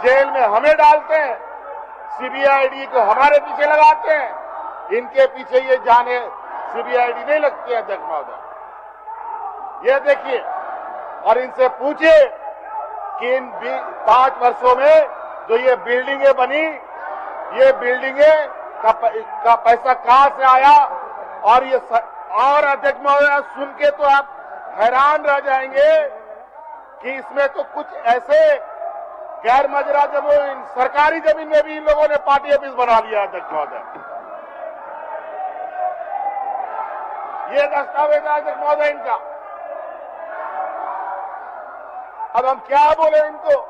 Jail में हमें डालते हैं, सीबीआईडी को हमारे पीछे लगाते हैं। इनके पीछे ये जाने सीबीआईडी नहीं लगती है अध्यक्ष महोदय। ये देखिए और इनसे पूछिए कि इन 5 वर्षों में जो ये बिल्डिंगें बनी, ये बिल्डिंगें का पैसा कहां से आया। और अध्यक्ष महोदय सुन के तो आप हैरान रह जाएंगे कि इसमें तो कुछ ऐसे गैर मजरा जमीन, सरकारी जमीन में भी इन लोगों ने पार्टी ऑफिस बना लिया। अध्यक्ष महोदय ये दस्तावेज है अध्यक्ष महोदय इनका। अब हम क्या बोले इनको,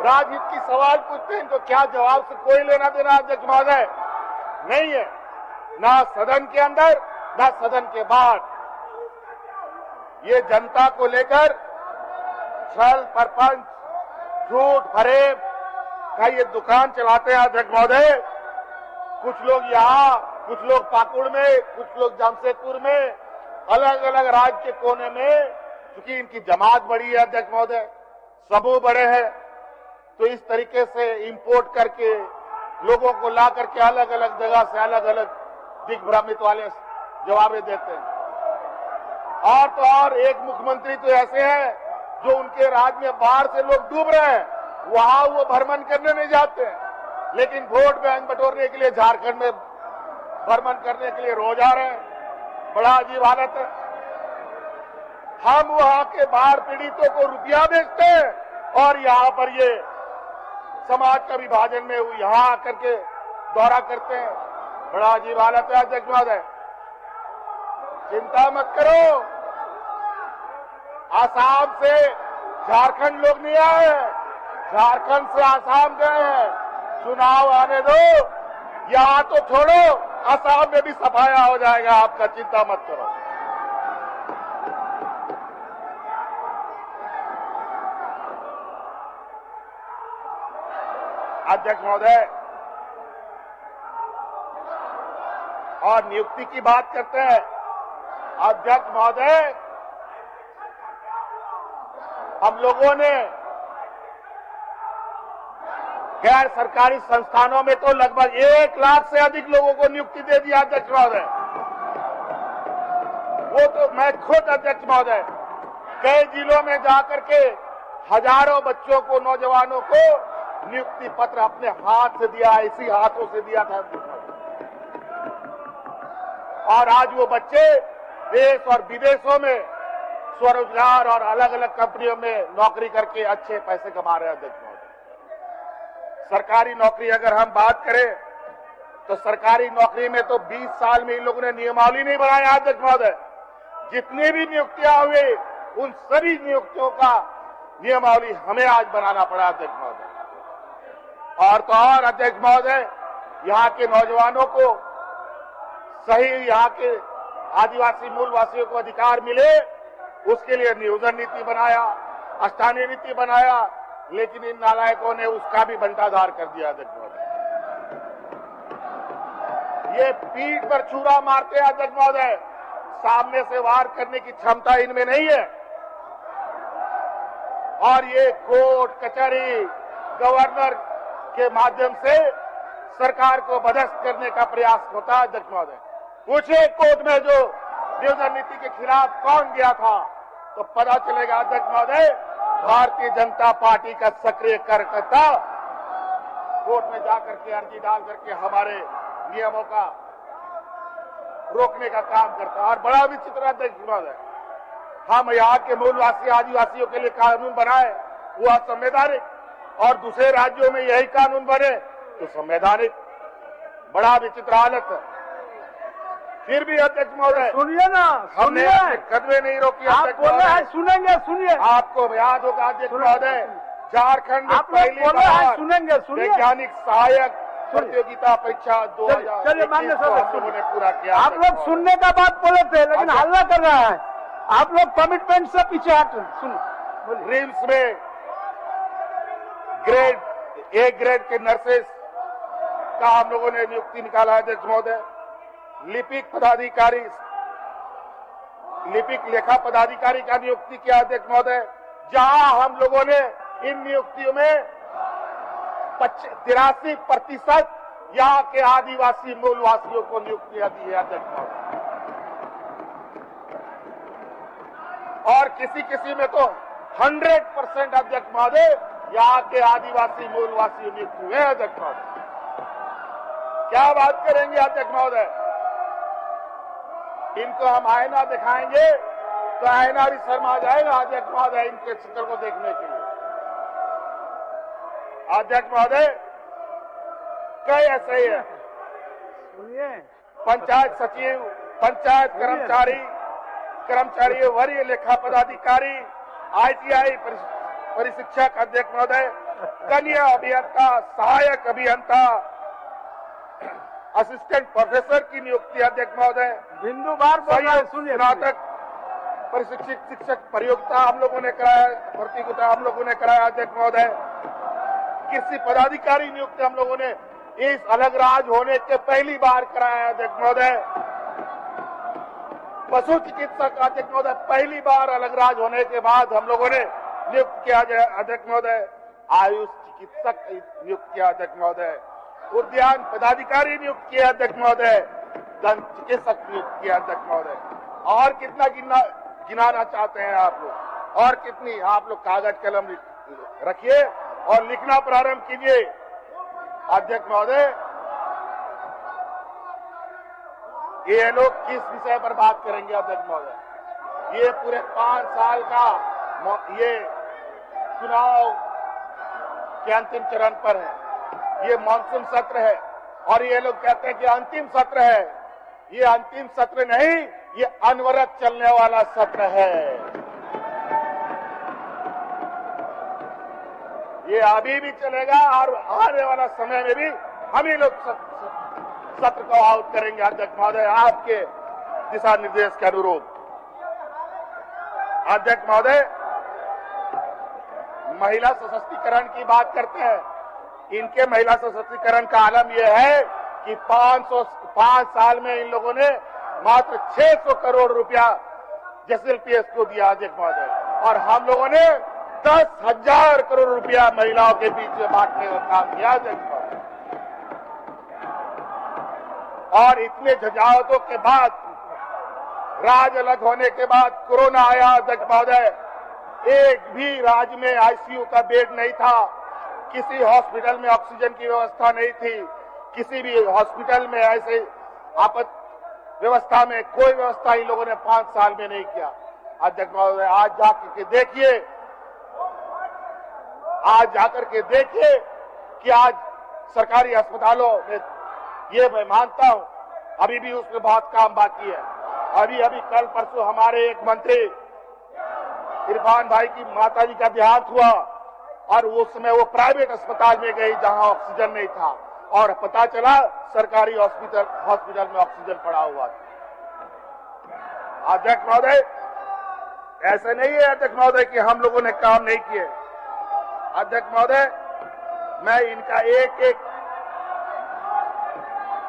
राजनीति की सवाल पूछते हैं इनको, क्या जवाब से कोई लेना देना अध्यक्ष महोदय नहीं है, ना सदन के अंदर ना सदन के बाहर। ये जनता को लेकर छल प्रपंच झूठ फरेब का ये दुकान चलाते हैं अध्यक्ष महोदय। कुछ लोग यहाँ, कुछ लोग पाकुड़ में, कुछ लोग जमशेदपुर में, अलग अलग राज्य के कोने में, क्योंकि इनकी जमात बड़ी है अध्यक्ष महोदय, समूह बड़े हैं, तो इस तरीके से इंपोर्ट करके लोगों को ला करके अलग अलग जगह से अलग अलग दिग्भ्रमित वाले जवाबें देते हैं। और तो और एक मुख्यमंत्री तो ऐसे हैं जो उनके राज्य में बाढ़ से लोग डूब रहे हैं, वहां वो भ्रमण करने नहीं जाते हैं, लेकिन वोट बैंक बटोरने के लिए झारखंड में भ्रमण करने के लिए रोज आ रहे हैं। बड़ा अजीब हालत है। हम वहां के बाढ़ पीड़ितों को रुपया बेचते हैं और यहाँ पर ये समाज का विभाजन में यहाँ आकर के दौरा करते हैं। बड़ा अजीब हालत है अध्यक्ष महोदय। चिंता मत करो, आसाम से झारखंड लोग नहीं आए, झारखंड से आसाम गए हैं। चुनाव आने दो, यहाँ तो छोड़ो, आसाम में भी सफाया हो जाएगा आपका, चिंता मत करो। अध्यक्ष महोदय और नियुक्ति की बात करते हैं। अध्यक्ष महोदय हम लोगों ने गैर सरकारी संस्थानों में तो लगभग 1 लाख से अधिक लोगों को नियुक्ति दे दिया अध्यक्ष महोदय। वो तो मैं खुद अध्यक्ष महोदय कई जिलों में जाकर के हजारों बच्चों को, नौजवानों को नियुक्ति पत्र अपने हाथ से दिया, इसी हाथों से दिया था। और आज वो बच्चे देश और विदेशों में स्वरोजगार और अलग अलग कंपनियों में नौकरी करके अच्छे पैसे कमा रहे हैं अध्यक्ष महोदय। सरकारी नौकरी अगर हम बात करें तो सरकारी नौकरी में तो 20 साल में इन लोगों ने नियमावली नहीं बनाया अध्यक्ष महोदय। जितनी भी नियुक्तियां हुई उन सभी नियुक्तियों का नियमावली हमें आज बनाना पड़ा अध्यक्ष महोदय। और तो और अध्यक्ष महोदय यहाँ के नौजवानों को सही, यहाँ के आदिवासी मूल वासियों को अधिकार मिले, उसके लिए नियोजन नीति बनाया, स्थानीय नीति बनाया, लेकिन इन नालायकों ने उसका भी बंटाधार कर दिया अध्यक्ष महोदय। ये पीठ पर छुरा मारते हैं अध्यक्ष महोदय, सामने से वार करने की क्षमता इनमें नहीं है। और ये कोर्ट कचहरी गवर्नर के माध्यम से सरकार को बदस्त करने का प्रयास होता है अध्यक्ष महोदय। पूछे कोर्ट में जो नियोजन नीति के खिलाफ कौन गया था तो पता चलेगा अध्यक्ष महोदय, भारतीय जनता पार्टी का सक्रिय कार्यकर्ता कोर्ट में जाकर के अर्जी डाल करके हमारे नियमों का रोकने का काम करता है। और बड़ा विचित्र अध्यक्ष महोदय, हम यहाँ के मूलवासी आदिवासियों के लिए कानून बनाए वो असंवैधानिक, और दूसरे राज्यों में यही कानून बने तो संवैधानिक। बड़ा विचित्र हालत है। फिर भी अध्यक्ष महोदय सुनिए ना, हमने कदमे नहीं रोकी। आप बोल रहे हैं, सुनेंगे, सुनिए। आपको याद होगा अध्यक्ष महोदय, झारखंड में पहली बार सुनेंगे, सुनिए। वैज्ञानिक सहायक प्रतियोगिता परीक्षा 2021 ने पूरा किया। आप लोग सुनने का बात बोले थे, लेकिन हल्ला कर रहा है। आप लोग कमिटमेंट से पीछे हट। सुनिए, रिम्स में ग्रेड ए ग्रेड के नर्सेस का हम लोगों ने नियुक्ति निकाला है अध्यक्ष महोदय। लिपिक पदाधिकारी, लिपिक लेखा पदाधिकारी का नियुक्ति किया अध्यक्ष महोदय। जहां हम लोगों ने इन नियुक्तियों में 83% यहाँ के आदिवासी मूलवासियों को नियुक्तियां दी है अध्यक्ष महोदय, और किसी किसी में तो 100% अध्यक्ष महोदय यहाँ के आदिवासी मूलवासी नियुक्त हुए हैं अध्यक्ष महोदय। क्या बात करेंगे अध्यक्ष महोदय? इनको हम आईना दिखाएंगे तो आईना भी शर्मा जाएगा अध्यक्ष महोदय इनके चित्र को देखने के लिए। अध्यक्ष महोदय कई ऐसे ही है, सुनिए, पंचायत सचिव, पंचायत कर्मचारी वरीय लेखा पदाधिकारी, ITI परिशिक्षक अध्यक्ष महोदय, कन्या अभियंता, सहायक अभियंता, असिस्टेंट प्रोफेसर की नियुक्ति अध्यक्ष महोदय, बिंदु बार बोल रहा है, सुनिए। स्नातक प्रशिक्षित शिक्षक प्रयोक्ता हम लोगों ने कराया, भर्ती को हम लोगों ने कराया अध्यक्ष महोदय। कृषि पदाधिकारी नियुक्ति हम लोगों ने इस अलग राज होने के पहली बार कराया अध्यक्ष महोदय। पशु चिकित्सक अध्यक्ष महोदय पहली बार अलग राज होने के बाद हम लोगों ने नियुक्त किया अध्यक्ष महोदय। आयुष चिकित्सक नियुक्त किया अध्यक्ष महोदय। उद्यान पदाधिकारी नियुक्त किया अध्यक्ष महोदय। दंत चिकित्सक नियुक्त किया अध्यक्ष महोदय। और कितना गिनाना चाहते हैं आप लोग? और कितनी? आप लोग कागज कलम रखिए और लिखना प्रारंभ कीजिए अध्यक्ष महोदय। ये लोग किस विषय पर बात करेंगे अध्यक्ष महोदय? ये पूरे 5 साल का ये चुनाव के अंतिम चरण पर है, ये मानसून सत्र है और ये लोग कहते हैं कि अंतिम सत्र है। ये अंतिम सत्र नहीं, ये अनवरत चलने वाला सत्र है। ये अभी भी चलेगा और आने वाला समय में भी हम ही लोग सत्र को आउट करेंगे अध्यक्ष महोदय, आपके दिशा निर्देश के अनुरूप। अध्यक्ष महोदय, महिला सशक्तिकरण की बात करते हैं। इनके महिला सशक्तिकरण का आलम यह है कि 5 साल में इन लोगों ने मात्र 600 करोड़ रुपया SLPS को दिया अध्यक्ष महोदय, और हम लोगों ने 10,000 करोड़ रुपया महिलाओं के बीच में बांटने का काम किया अध्यक्ष महोदय। और इतने झंझावातों के बाद, राज अलग होने के बाद कोरोना आया अध्यक्ष महोदय। एक भी राज्य में ICU का बेड नहीं था, किसी हॉस्पिटल में ऑक्सीजन की व्यवस्था नहीं थी, किसी भी हॉस्पिटल में ऐसे आपात व्यवस्था में कोई व्यवस्था इन लोगों ने 5 साल में नहीं किया अध्यक्ष महोदय। आज जाकर के देखिए कि आज सरकारी अस्पतालों में, ये मैं मानता हूं अभी भी उसमें बहुत काम बाकी है। अभी कल परसों हमारे एक मंत्री इरफान भाई की माताजी का देहांत हुआ और उस समय वो प्राइवेट अस्पताल में गई जहां ऑक्सीजन नहीं था, और पता चला सरकारी हॉस्पिटल में ऑक्सीजन पड़ा हुआ था। अध्यक्ष महोदय, ऐसे नहीं है अध्यक्ष महोदय कि हम लोगों ने काम नहीं किए। अध्यक्ष महोदय, मैं इनका एक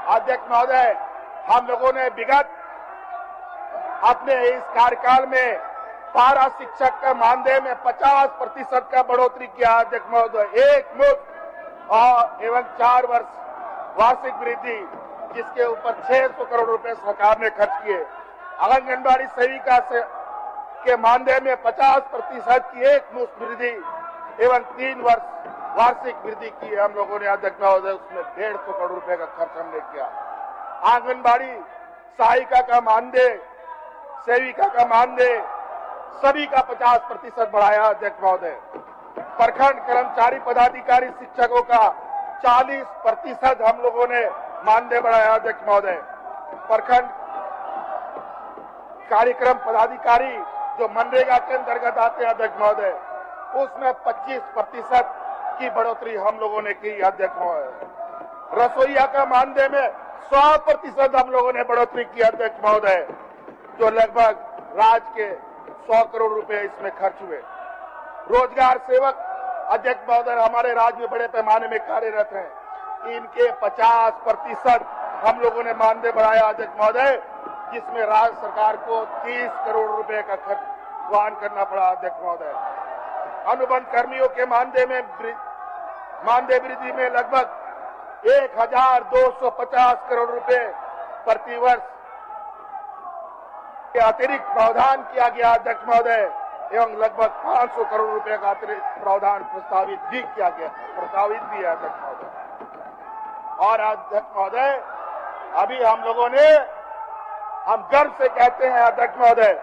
अध्यक्ष महोदय, हम लोगों ने विगत अपने इस कार्यकाल में पारा शिक्षक का मानदेय में 50% का बढ़ोतरी किया अध्यक्ष महोदय। एक मुश्त और एवं 4 वर्ष वार्षिक वृद्धि, जिसके ऊपर 600 करोड़ रुपए सरकार ने खर्च किए। आंगनबाड़ी सेविका के मानदेय में 50% की एक मुश्त वृद्धि एवं 3 वर्ष वार्षिक वृद्धि की हम लोगों ने अध्यक्ष महोदय। उसमें 150 करोड़ रुपए का खर्च हमने किया। आंगनबाड़ी सहायिका का मानदेय, सेविका का मानदेय सभी का 50% बढ़ाया अध्यक्ष महोदय। प्रखंड कर्मचारी पदाधिकारी शिक्षकों का 40% हम लोगों ने मानदेय बढ़ाया अध्यक्ष महोदय। प्रखंड कार्यक्रम पदाधिकारी जो मनरेगा के अंतर्गत आते हैं अध्यक्ष महोदय, उसमें 25% की बढ़ोतरी हम लोगों ने की अध्यक्ष महोदय। रसोईया का मानदेय में 100% हम लोगों ने बढ़ोतरी की अध्यक्ष महोदय, जो लगभग राज्य के 100 करोड़ रुपए इसमें खर्च हुए। रोजगार सेवक अध्यक्ष महोदय हमारे राज्य में बड़े पैमाने में कार्यरत हैं, इनके 50% हम लोगों ने मानदेय बढ़ाया अध्यक्ष महोदय, जिसमें राज्य सरकार को 30 करोड़ रुपए का खर्च वहन करना पड़ा अध्यक्ष महोदय। अनुबंध कर्मियों के मानदेय में मानदेय वृद्धि में लगभग 1250 करोड़ रुपए प्रतिवर्ष के अतिरिक्त प्रावधान किया गया अध्यक्ष महोदय, एवं लगभग 500 करोड़ रुपए का अतिरिक्त प्रावधान प्रस्तावित भी है अध्यक्ष महोदय। और अध्यक्ष महोदय, अभी हम गर्व से कहते हैं अध्यक्ष महोदय,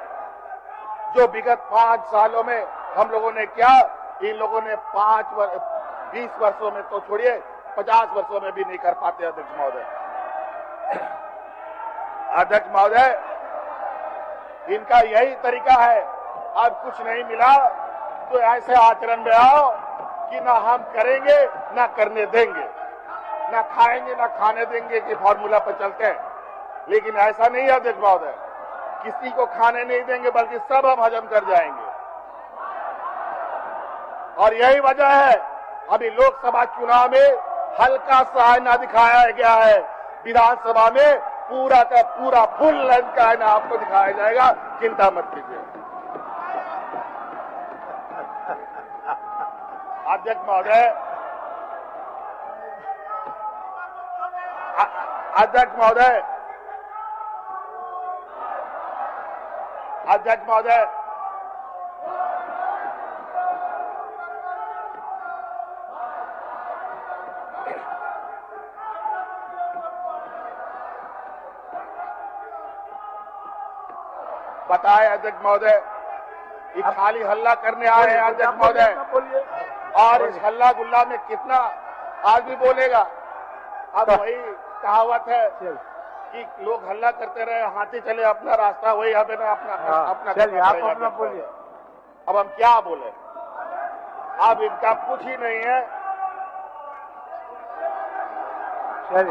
जो विगत 5 सालों में हम लोगों ने क्या, इन लोगों ने 20 वर्षों में तो छोड़िए 50 वर्षों में भी नहीं कर पाते अध्यक्ष महोदय। अध्यक्ष महोदय, इनका यही तरीका है, अब कुछ नहीं मिला तो ऐसे आचरण में आओ कि ना हम करेंगे ना करने देंगे, ना खाएंगे ना खाने देंगे कि फॉर्मूला पर चलते हैं। लेकिन ऐसा नहीं है अध्यक्ष महोदय, किसी को खाने नहीं देंगे बल्कि सब हम हजम कर जाएंगे। और यही वजह है अभी लोकसभा चुनाव में हल्का सा आईना दिखाया गया है, विधानसभा में पूरा का पूरा फुल लेंथ का आईना आपको दिखाया जाएगा, चिंता मत कीजिए। अध्यक्ष महोदय, अध्यक्ष महोदय, अध्यक्ष महोदय, बताए अध्यक्ष महोदय, ये खाली हल्ला करने आए हैं अध्यक्ष महोदय, और इस हल्ला गुल्ला में कितना आदमी बोलेगा। अब वही कहावत है कि लोग हल्ला करते रहे, हाथी चले अपना रास्ता, वही हमें ना अपना आप अपना बोलिए। अब हम क्या बोले, अब इनका कुछ ही नहीं है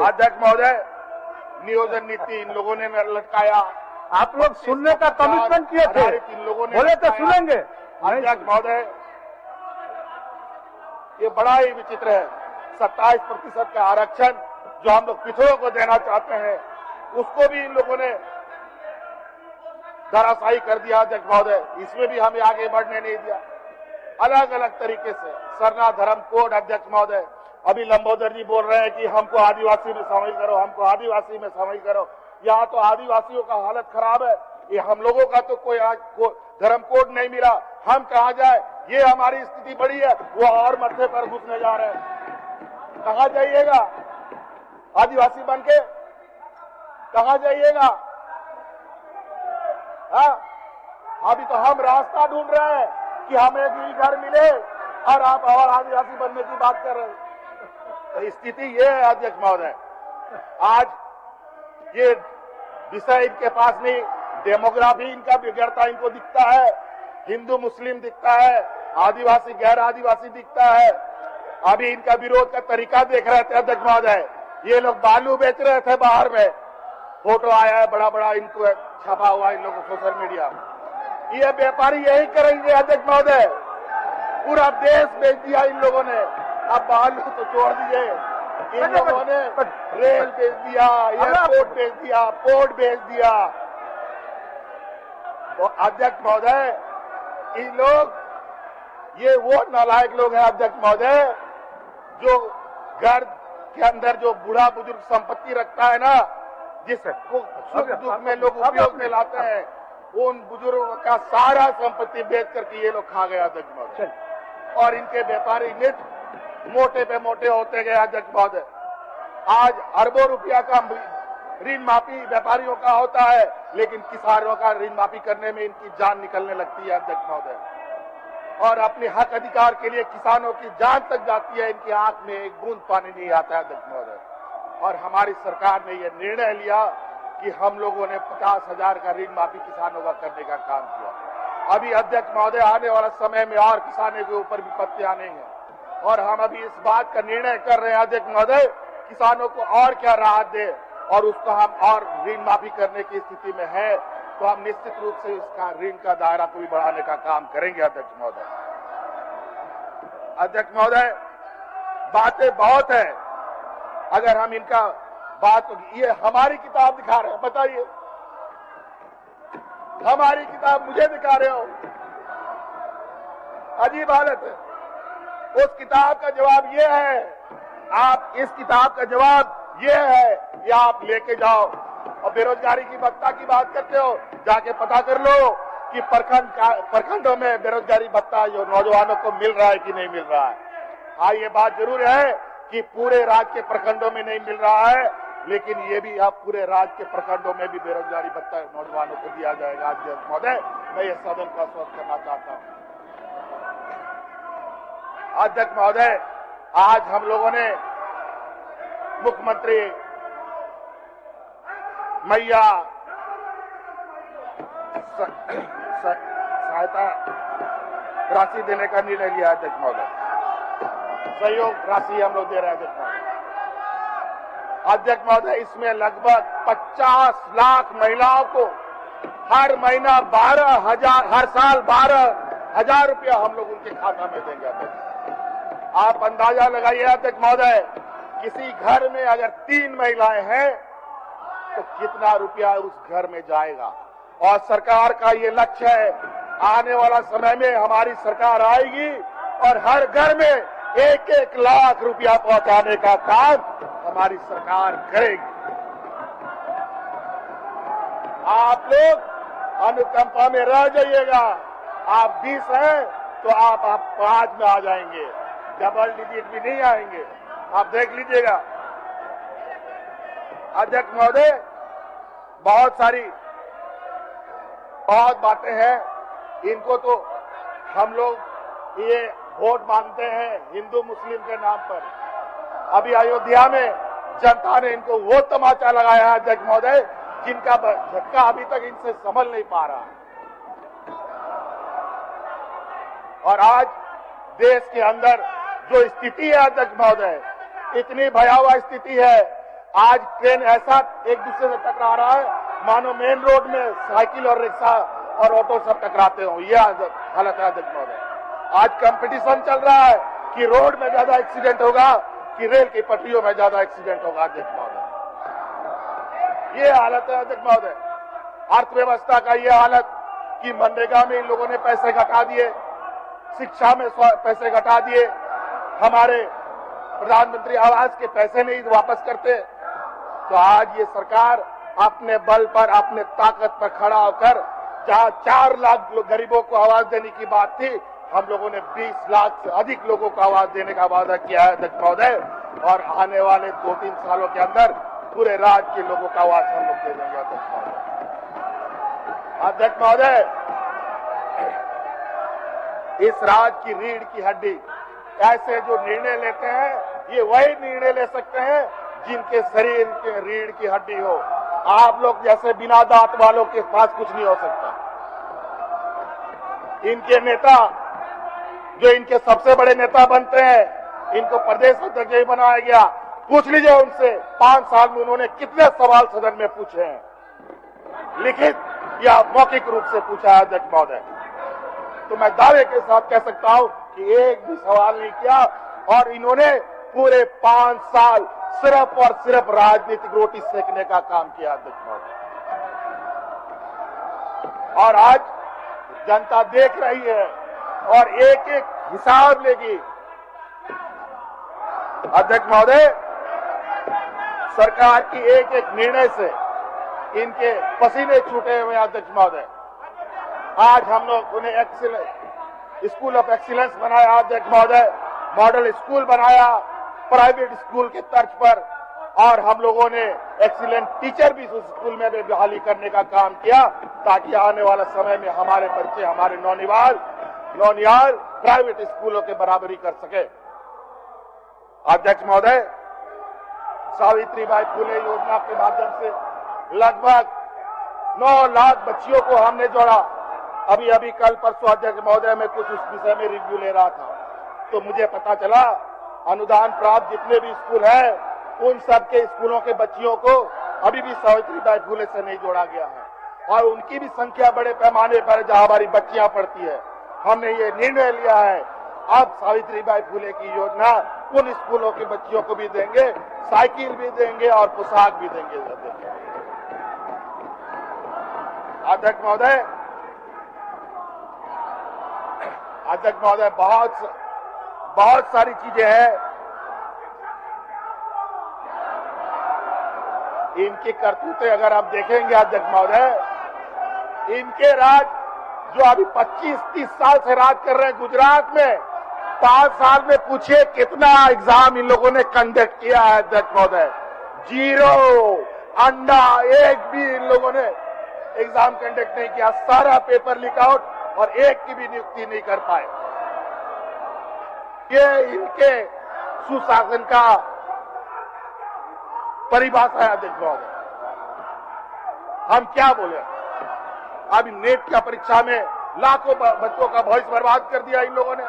अध्यक्ष महोदय। नियोजन नीति इन लोगों ने लटकाया, आप लोग सुनने का कमिटमेंट किए थे, बोले तो सुनेंगे। अध्यक्ष महोदय, ये बड़ा ही विचित्र है, 27% का आरक्षण जो हम लोग पिछड़ों को देना चाहते हैं, उसको भी इन लोगों ने धराशायी कर दिया अध्यक्ष महोदय। इसमें भी हमें आगे बढ़ने नहीं दिया, अलग अलग तरीके से। सरना धर्म कोड अध्यक्ष महोदय, अभी लंबोदर जी बोल रहे हैं कि हमको आदिवासी में शामिल करो, हमको आदिवासी में शामिल करो। यहाँ तो आदिवासियों का हालत खराब है, ये हम लोगों का तो कोई आज धर्म कोड नहीं मिला, हम कहाँ जाए, ये हमारी स्थिति बड़ी है, वो और मत्थे पर घुसने जा रहे हैं। कहाँ जाइएगा आदिवासी बन के, कहाँ जाइएगा? अभी तो हम रास्ता ढूंढ रहे हैं कि हमें एक घर मिले और आप और आदिवासी बनने की बात कर रहे हैं। तो स्थिति ये है अध्यक्ष महोदय, आज ये विषय इनके पास नहीं, डेमोग्राफी इनका बिगड़ता इनको दिखता है, हिंदू मुस्लिम दिखता है, आदिवासी गैर आदिवासी दिखता है। अभी इनका विरोध का तरीका देख रहे थे अध्यक्ष महोदय, ये लोग बालू बेच रहे थे बाहर में, फोटो आया है बड़ा बड़ा, इनको छपा हुआ इन लोगों सोशल मीडिया। ये व्यापारी यही करेंगे अध्यक्ष महोदय, पूरा देश बेच दिया इन लोगों ने। अब बालू तो छोड़ दीजिए, इन लोगों ने रेल बेच दिया, एयरपोर्ट बेच दिया, पोर्ट बेच दिया। तो अध्यक्ष महोदय, इन लोग, ये वो नालायक लोग हैं अध्यक्ष महोदय, जो घर के अंदर जो बूढ़ा बुजुर्ग संपत्ति रखता है ना, जिसको सुख दुख में लोग उपयोग में लाते हैं, उन बुजुर्गों का सारा संपत्ति बेच करके ये लोग खा गए अध्यक्ष महोदय। और इनके व्यापारी नित्य मोटे पे मोटे होते गए अध्यक्ष महोदय। आज अरबों रुपया का ऋण माफी व्यापारियों का होता है, लेकिन किसानों का ऋण माफी करने में इनकी जान निकलने लगती है अध्यक्ष महोदय। और अपने हक अधिकार के लिए किसानों की जान तक जाती है, इनकी आंख में एक बूंद पानी नहीं आता है अध्यक्ष महोदय। और हमारी सरकार ने यह निर्णय लिया कि हम लोगों ने 50,000 का ऋण माफी किसानों का करने का काम किया। अभी अध्यक्ष महोदय, आने वाला समय में और किसानों के ऊपर विपत्ति आने हैं, और हम अभी इस बात का निर्णय कर रहे हैं अध्यक्ष महोदय, किसानों को और क्या राहत दे, और उसको हम और ऋण माफी करने की स्थिति में है तो हम निश्चित रूप से इसका ऋण का दायरा को भी बढ़ाने का काम करेंगे अध्यक्ष महोदय। अध्यक्ष महोदय, बातें बहुत है, अगर हम इनका बात, ये हमारी किताब दिखा रहे हैं, बताइए, हमारी किताब मुझे दिखा रहे हो, अजीब हालत है। उस किताब का जवाब ये है, आप इस किताब का जवाब ये है, ये आप लेके जाओ। और बेरोजगारी की भत्ता की बात करते हो, जाके पता कर लो कि प्रखंडों में बेरोजगारी भत्ता जो नौजवानों को मिल रहा है कि नहीं मिल रहा है। हाँ, ये बात जरूर है कि पूरे राज्य के प्रखंडों में नहीं मिल रहा है, लेकिन ये भी अब पूरे राज्य के प्रखंडों में भी बेरोजगारी भत्ता नौजवानों को दिया जाएगा। अध्यक्ष महोदय, मैं ये सदन को आश्वस्त करना चाहता हूँ। अध्यक्ष महोदय, आज हम लोगों ने मुख्यमंत्री मैया सहायता राशि देने का निर्णय लिया। अध्यक्ष महोदय, सहयोग राशि हम लोग दे रहे हैं। अध्यक्ष महोदय, इसमें लगभग 50 लाख महिलाओं को हर महीना 12,000, हर साल 12,000 रुपया हम लोग उनके खाता में देंगे। आप अंदाजा लगाइए अध्यक्ष महोदय, किसी घर में अगर 3 महिलाएं हैं तो कितना रुपया उस घर में जाएगा। और सरकार का ये लक्ष्य है, आने वाला समय में हमारी सरकार आएगी और हर घर में 1-1 लाख रुपया पहुंचाने का काम हमारी सरकार करेगी। आप लोग अनुकंपा में रह जाइएगा। आप 20 हैं तो आप 5 में आ जाएंगे, डबल डिजिट भी नहीं आएंगे, आप देख लीजिएगा। अध्यक्ष महोदय, बहुत बातें हैं, इनको तो हम लोग ये वोट मांगते हैं हिंदू मुस्लिम के नाम पर। अभी अयोध्या में जनता ने इनको वो तमाचा लगाया है अध्यक्ष महोदय, जिनका झटका अभी तक इनसे संभल नहीं पा रहा। और आज देश के अंदर जो स्थिति है अध्यक्ष महोदय, इतनी भयावह स्थिति है। आज ट्रेन ऐसा एक दूसरे से टकरा रहा है मानो मेन रोड में साइकिल और रिक्शा और ऑटो सब टकराते हो, यह हालत है अध्यक्ष महोदय। आज कंपटीशन चल रहा है कि रोड में ज्यादा एक्सीडेंट होगा कि रेल की पटरियों में ज्यादा एक्सीडेंट होगा। अध्यक्ष महोदय, ये हालत है अध्यक्ष महोदय। अर्थव्यवस्था का ये हालत कि मनरेगा में इन लोगों ने पैसे घटा दिए, शिक्षा में पैसे घटा दिए, हमारे प्रधानमंत्री आवास के पैसे नहीं वापस करते। तो आज ये सरकार अपने बल पर, अपने ताकत पर खड़ा होकर, जहां 4 लाख गरीबों को आवाज देने की बात थी, हम लोगों ने 20 लाख से अधिक लोगों को आवाज देने का वादा किया है अध्यक्ष महोदय। और आने वाले 2-3 सालों के अंदर पूरे राज्य के लोगों का आवाज हम लोग दे देंगे अध्यक्ष महोदय। अध्यक्ष महोदय, इस राज्य की रीढ़ की हड्डी, ऐसे जो निर्णय लेते हैं, ये वही निर्णय ले सकते हैं जिनके शरीर के रीढ़ की हड्डी हो। आप लोग जैसे बिना दांत वालों के पास कुछ नहीं हो सकता। इनके नेता, जो इनके सबसे बड़े नेता बनते हैं, इनको प्रदेश अध्यक्ष ही बनाया गया। पूछ लीजिए उनसे 5 साल में उन्होंने कितने सवाल सदन में पूछे हैं, लिखित या मौखिक रूप से पूछा है अध्यक्ष महोदय। तो मैं दावे के साथ कह सकता हूं कि एक भी सवाल नहीं किया। और इन्होंने पूरे 5 साल सिर्फ और सिर्फ राजनीतिक रोटी सेकने का काम किया अध्यक्ष महोदय। और आज जनता देख रही है और एक एक हिसाब लेगी। अध्यक्ष महोदय, सरकार की एक एक निर्णय से इनके पसीने छूटे हुए अध्यक्ष महोदय। आज हम लोग उन्हें स्कूल ऑफ एक्सीलेंस बनाया अध्यक्ष महोदय, मॉडल स्कूल बनाया प्राइवेट स्कूल के तर्ज पर। और हम लोगों ने एक्सीलेंट टीचर भी उस स्कूल में बहाली करने का काम किया, ताकि आने वाला समय में हमारे बच्चे, हमारे नौनिहाल प्राइवेट स्कूलों के बराबरी कर सके। अध्यक्ष महोदय, सावित्रीबाई फुले योजना के माध्यम से लगभग 9 लाख बच्चियों को हमने जोड़ा। अभी कल परसों अध्यक्ष महोदय मैं कुछ उस विषय में रिव्यू ले रहा था, तो मुझे पता चला अनुदान प्राप्त जितने भी स्कूल हैं, उन सब के स्कूलों के बच्चियों को अभी भी सावित्रीबाई फुले से नहीं जोड़ा गया है। और उनकी भी संख्या बड़े पैमाने पर जहां हमारी बच्चियां पढ़ती है। हमने ये निर्णय लिया है, अब सावित्रीबाई फुले की योजना उन स्कूलों के बच्चियों को भी देंगे, साइकिल भी देंगे और पोशाक भी देंगे। अध्यक्ष बहुत सारी चीजें हैं। इनकी करतूतें अगर आप देखेंगे अध्यक्ष महोदय, इनके राज जो अभी 25-30 साल से राज कर रहे हैं गुजरात में, 5 साल में पूछिए कितना एग्जाम इन लोगों ने कंडक्ट किया है अध्यक्ष महोदय। 0 अंडा एक भी इन लोगों ने एग्जाम कंडक्ट नहीं किया, सारा पेपर लीक आउट और एक की भी नियुक्ति नहीं कर पाए। ये इनके सुशासन का परिभाषा है अध्यक्ष महोदय। हम क्या बोले? अभी नेट की परीक्षा में लाखों बच्चों का भविष्य बर्बाद कर दिया इन लोगों ने।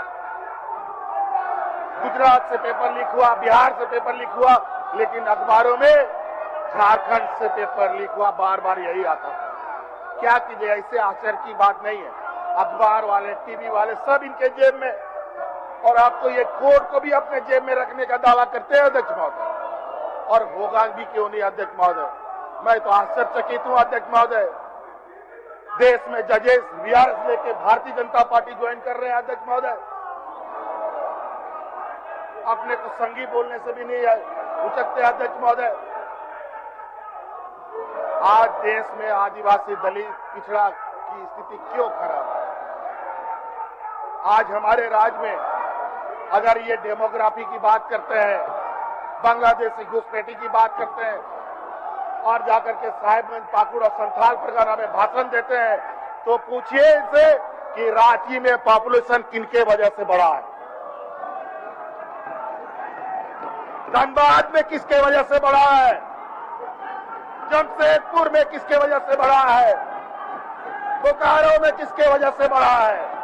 गुजरात से पेपर लीक हुआ, बिहार से पेपर लीक हुआ, लेकिन अखबारों में झारखंड से पेपर लीक हुआ, बार बार यही आता। क्या कीजिए, ऐसे आश्चर्य की बात नहीं है। अखबार वाले, टीवी वाले सब इनके जेब में, और आप तो ये कोर्ट को भी अपने जेब में रखने का दावा करते हैं अध्यक्ष महोदय, और होगा भी क्यों नहीं अध्यक्ष महोदय। मैं तो आश्चर्यचकित हूं अध्यक्ष महोदय। देश में जजेस बीआरएस लेके भारतीय जनता पार्टी ज्वाइन कर रहे हैं अध्यक्ष महोदय। अपने को संगी बोलने से भी नहीं उचकते अध्यक्ष महोदय। आज देश में आदिवासी, दलित, पिछड़ा की स्थिति क्यों खराब है? आज हमारे राज्य में अगर ये डेमोग्राफी की बात करते हैं, बांग्लादेशी घुसपैठी की बात करते हैं, और जाकर के साहिबगंज, पाकुड़ और संथाल परगना में भाषण देते हैं, तो पूछिए इनसे कि रांची में पॉपुलेशन किनके वजह से बढ़ा है, धनबाद में किसके वजह से बढ़ा है, जमशेदपुर में किसके वजह से बढ़ा है, बोकारो में किसके वजह से बढ़ा है।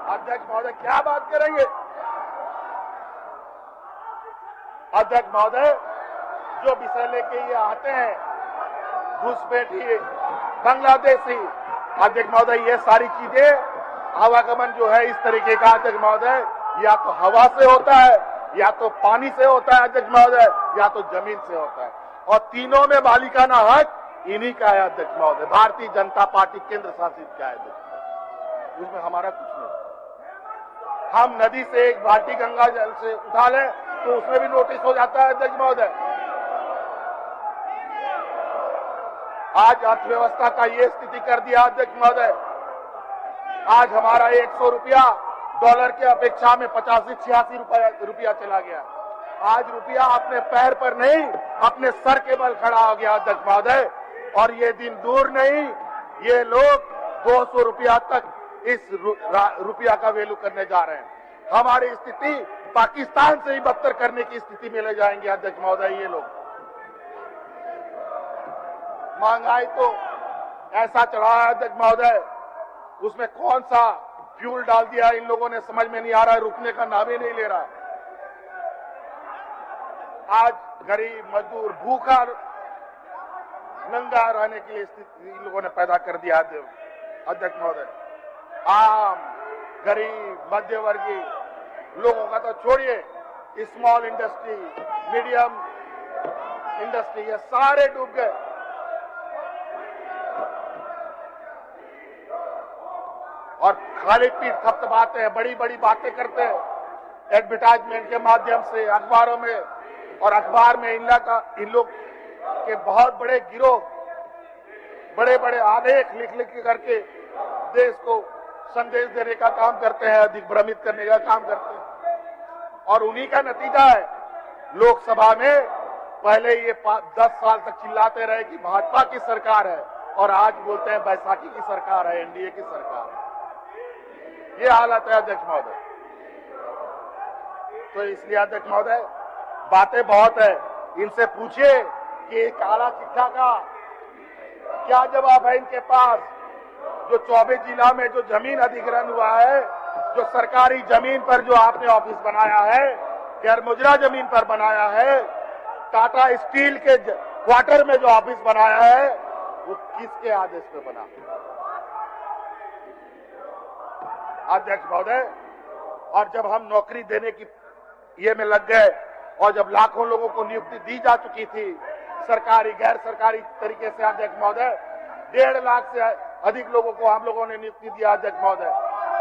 अध्यक्ष महोदय क्या बात करेंगे? अध्यक्ष महोदय जो विषय लेके ये आते हैं, घुसपैठी, बांग्लादेशी, अध्यक्ष महोदय ये सारी चीजें, आवागमन जो है इस तरीके का अध्यक्ष महोदय, या तो हवा से होता है, या तो पानी से होता है अध्यक्ष महोदय, या तो जमीन से होता है, और तीनों में मालिकाना हक इन्हीं का है अध्यक्ष महोदय। भारतीय जनता पार्टी केंद्र शासित का है, उसमें हमारा कुछ नहीं। हम नदी से एक बाल्टी गंगा जल से उठा लें तो उसमें भी नोटिस हो जाता है अध्यक्ष महोदय। आज अर्थव्यवस्था का ये स्थिति कर दिया अध्यक्ष महोदय। आज हमारा 100 रुपया डॉलर के अपेक्षा में 85-86 रुपया चला गया। आज रुपया अपने पैर पर नहीं, अपने सर के बल खड़ा हो गया अध्यक्ष महोदय, और ये दिन दूर नहीं, ये लोग 200 रुपया तक इस रुपया का वैल्यू करने जा रहे हैं। हमारी स्थिति पाकिस्तान से ही बदतर करने की स्थिति में ले जाएंगे अध्यक्ष महोदय ये लोग। महंगाई तो ऐसा चढ़ा है अध्यक्ष महोदय, उसमें कौन सा फ्यूल डाल दिया इन लोगों ने समझ में नहीं आ रहा है, रुकने का नाम ही नहीं ले रहा। आज गरीब मजदूर भूखा नंगा रहने के लिए स्थिति इन लोगों ने पैदा कर दिया अध्यक्ष महोदय। आम, गरीब, मध्यवर्गीय लोगों का तो छोड़िए, स्मॉल इंडस्ट्री, मीडियम इंडस्ट्री, ये सारे डूब गए। और खाली पीठ थपथपाते हैं, बड़ी बड़ी बातें करते हैं, एडवर्टाइजमेंट के माध्यम से अखबारों में, और अखबार में इन लोग के बहुत बड़े गिरोह, बड़े बड़े आलेख लिख लिख करके देश को संदेश देने का काम करते हैं, दिग्भ्रमित करने का काम करते हैं, और उन्हीं का नतीजा है। लोकसभा में पहले ये 10 साल तक चिल्लाते रहे कि भाजपा की सरकार है, और आज बोलते हैं बैसाखी की सरकार है, एनडीए की सरकार है। ये हालत है अध्यक्ष महोदय। तो इसलिए अध्यक्ष महोदय बातें बहुत है, इनसे पूछिए कि काला चिट्ठा का क्या जवाब है इनके पास। जो 24 जिला में जो जमीन अधिग्रहण हुआ है, जो सरकारी जमीन पर जो आपने ऑफिस बनाया है, गैर मुजरा जमीन पर बनाया है, टाटा स्टील के क्वार्टर में जो ऑफिस बनाया है, वो किसके आदेश पे बना अध्यक्ष महोदय? और जब हम नौकरी देने की ये में लग गए, और जब लाखों लोगों को नियुक्ति दी जा चुकी थी सरकारी गैर सरकारी तरीके से अध्यक्ष महोदय, 1.5 लाख से अधिक लोगों को हम लोगों ने नियुक्ति दिया अध्यक्ष महोदय।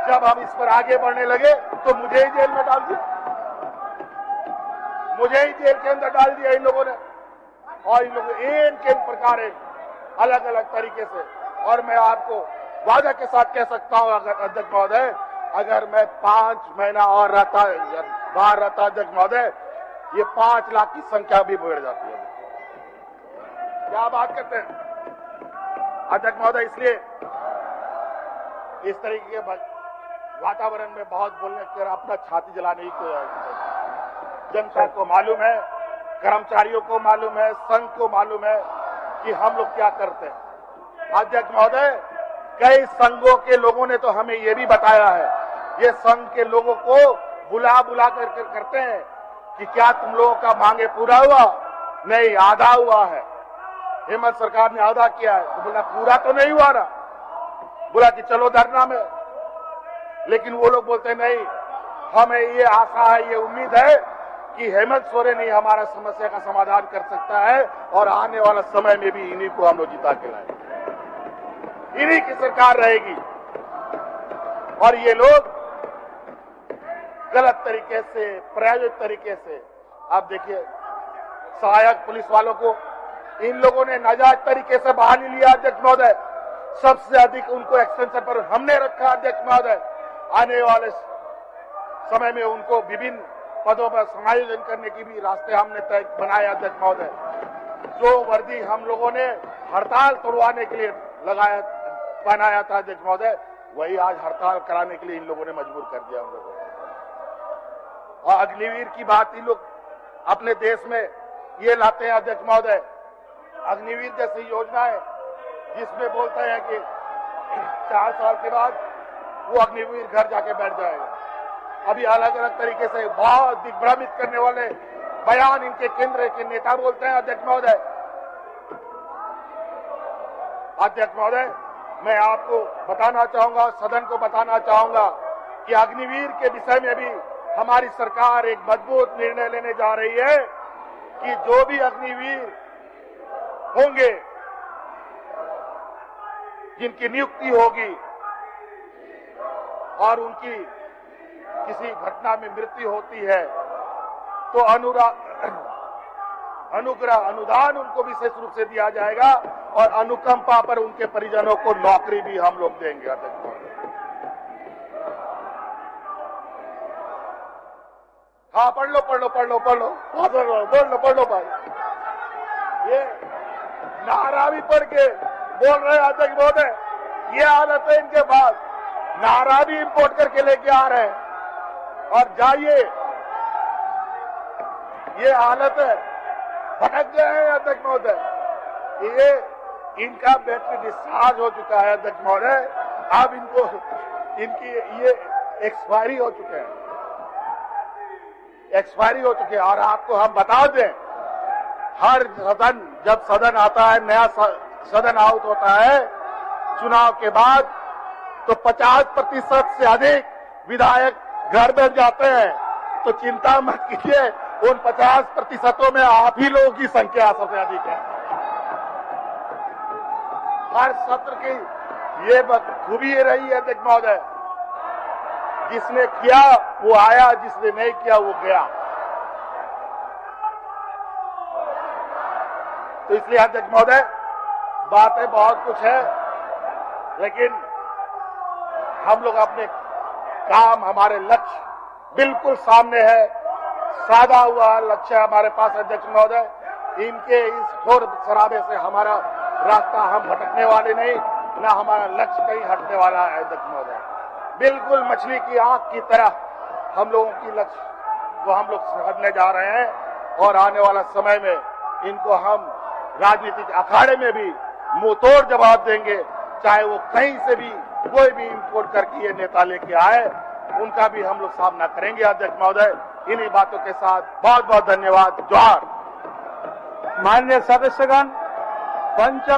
जब हम इस पर आगे बढ़ने लगे तो मुझे ही जेल में डाल दिया, मुझे ही जेल के अंदर डाल दिया इन लोगों ने। और इन लोगों के प्रकार अलग अलग तरीके से। और मैं आपको वादा के साथ कह सकता हूं अध्यक्ष महोदय, अगर मैं 5 महीना और बाहर रहता अध्यक्ष महोदय, ये 5 लाख की संख्या भी बढ़ जाती है। क्या बात करते हैं अध्यक्ष महोदय। इसलिए इस तरीके के वातावरण में बहुत बोलने कर अपना छाती जलाने की कोई जनता को मालूम है, कर्मचारियों को मालूम है, संघ को मालूम है कि हम लोग क्या करते हैं। अध्यक्ष महोदय, कई संघों के लोगों ने तो हमें ये भी बताया है, ये संघ के लोगों को बुला बुला कर करते हैं कि क्या तुम लोगों का मांगे पूरा हुआ? नहीं, आधा हुआ है। हेमंत सरकार ने आधा किया है। तो बोला पूरा तो नहीं हुआ ना, बोला कि चलो धरना में। लेकिन वो लोग बोलते नहीं, हमें ये आशा है, ये उम्मीद है कि हेमंत सोरेन ही हमारा समस्या का समाधान कर सकता है और आने वाला समय में भी इन्हीं को हम लोग जिता के लाएंगे, इन्हीं की सरकार रहेगी। और ये लोग गलत तरीके से, प्रायोजित तरीके से, आप देखिए सहायक पुलिस वालों को इन लोगों ने नाजायज तरीके से बहाली लिया अध्यक्ष महोदय। सबसे अधिक उनको एक्सटेंशन पर हमने रखा अध्यक्ष महोदय। आने वाले समय में उनको विभिन्न पदों पर समायोजन करने की भी रास्ते हमने तय बनाए अध्यक्ष महोदय। जो वर्दी हम लोगों ने हड़ताल तोड़वाने के लिए बनाया था अध्यक्ष महोदय, वही आज हड़ताल कराने के लिए इन लोगों ने मजबूर कर दिया हम लोगों को। और अग्निवीर की बात इन लोग अपने देश में ये लाते हैं अध्यक्ष महोदय, अग्निवीर जैसी योजनाएं जिसमें बोलते हैं कि 4 साल के बाद वो अग्निवीर घर जाके बैठ जाएगा। अभी अलग अलग तरीके से बहुत दिग्भ्रमित करने वाले बयान इनके केंद्र के नेता बोलते हैं अध्यक्ष महोदय। अध्यक्ष महोदय, मैं आपको बताना चाहूंगा, सदन को बताना चाहूंगा कि अग्निवीर के विषय में भी हमारी सरकार एक मजबूत निर्णय लेने जा रही है कि जो भी अग्निवीर होंगे, जिनकी नियुक्ति होगी और उनकी किसी घटना में मृत्यु होती है तो अनुग्रह अनुदान उनको विशेष रूप से दिया जाएगा और अनुकंपा पर उनके परिजनों को नौकरी भी हम लोग देंगे अध्यक्ष महोदय। हाँ, पढ़ लो भाई। ये नारा भी पढ़ के बोल रहे हैं अध्यक्ष महोदय, ये हालत है इनके पास, नारा भी इंपोर्ट करके लेके आ रहे हैं। और जाइए, ये हालत है, भटक गए हैं अध्यक्ष महोदय। ये इनका बैटरी डिस्चार्ज हो चुका है अध्यक्ष महोदय, अब इनको इनकी ये एक्सपायरी हो चुके हैं, एक्सपायरी हो चुके हैं। और आपको हम बता दें, हर सदन, जब सदन आता है, नया सदन आउट होता है चुनाव के बाद, तो 50% से अधिक विधायक घर बैठ जाते हैं। तो चिंता मत कीजिए, उन 50% में आप ही लोगों की संख्या सबसे अधिक है। हर सत्र की ये खूबी रही है अध्यक्ष महोदय, जिसने किया वो आया, जिसने नहीं किया वो गया। तो इसलिए अध्यक्ष महोदय, बातें बहुत कुछ है, लेकिन हम लोग अपने काम, हमारे लक्ष्य बिल्कुल सामने है, साधा हुआ लक्ष्य हमारे पास अध्यक्ष महोदय। इनके इस शोर शराबे से हमारा रास्ता, हम भटकने वाले नहीं, ना हमारा लक्ष्य कहीं हटने वाला है अध्यक्ष महोदय। बिल्कुल मछली की आंख की तरह हम लोगों की लक्ष्य को हम लोग समझने जा रहे हैं। और आने वाला समय में इनको हम राजनीतिक अखाड़े में भी मुंह तोड़ जवाब देंगे, चाहे वो कहीं से भी कोई भी इंपोर्ट करके ये नेता लेके आए, उनका भी हम लोग सामना करेंगे अध्यक्ष महोदय। इन्हीं बातों के साथ बहुत बहुत धन्यवाद। जोहार। माननीय सदस्यगण, पंच